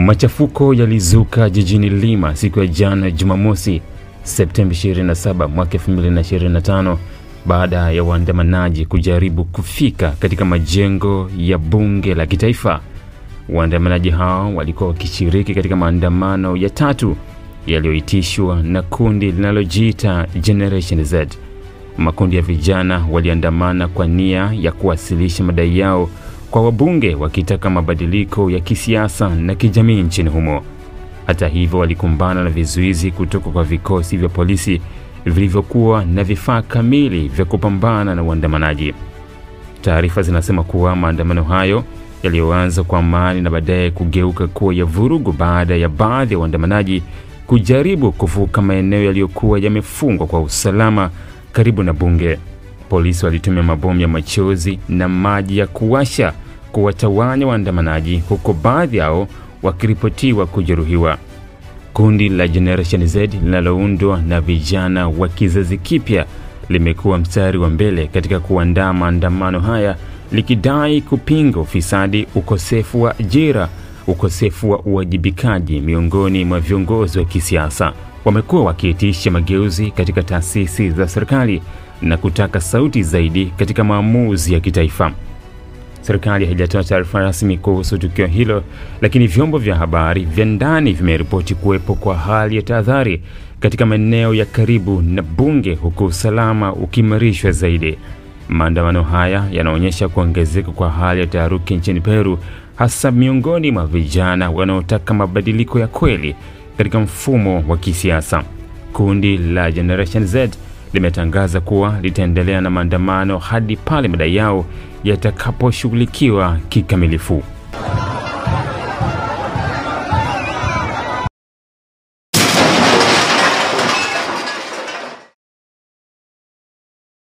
Machafuko yalizuka jijini Lima siku ya jana Jumamosi, Septemba 27 mwaka 2025 baada ya waandamanaji kujaribu kufika katika majengo ya bunge la kitaifa. Waandamanaji hao walikuwa wakishiriki katika maandamano ya tatu yaliyoitishwa na kundi linalojiita Generation Z. Makundi ya vijana waliandamana kwa nia ya kuwasilisha madai yao kwa wabunge wakitaka mabadiliko ya kisiasa na kijamii nchini humo. Hata hivyo, walikumbana na vizuizi kutoka kwa vikosi vya polisi vilivyokuwa na vifaa kamili vya kupambana na waandamanaji. Taarifa zinasema kuwa maandamano hayo yaliyoanza kwa amani na baadaye kugeuka kuwa ya vurugu baada ya baadhi ya waandamanaji kujaribu kuvuka maeneo yaliyokuwa yamefungwa kwa usalama karibu na bunge. Polisi walitumia mabomu ya machozi na maji ya kuwasha kuwatawanya waandamanaji, huko baadhi yao wakiripotiwa kujeruhiwa. Kundi la Generation Z linaloundwa na vijana wa kizazi kipya limekuwa mstari wa mbele katika kuandaa maandamano haya, likidai kupinga ufisadi, ukosefu wa ajira, ukosefu wa uwajibikaji miongoni mwa viongozi wa kisiasa. Wamekuwa wakiitisha mageuzi katika taasisi za serikali na kutaka sauti zaidi katika maamuzi ya kitaifa. Serikali haijatoa taarifa rasmi kuhusu tukio hilo, lakini vyombo vya habari vya ndani vimeripoti kuwepo kwa hali ya tahadhari katika maeneo ya karibu na bunge, huku usalama ukiimarishwa zaidi. Maandamano haya yanaonyesha kuongezeka kwa hali ya taharuki nchini Peru, hasa miongoni mwa vijana wanaotaka mabadiliko ya kweli katika mfumo wa kisiasa. Kundi la Generation Z limetangaza kuwa litaendelea na maandamano hadi pale madai yao yatakaposhughulikiwa kikamilifu.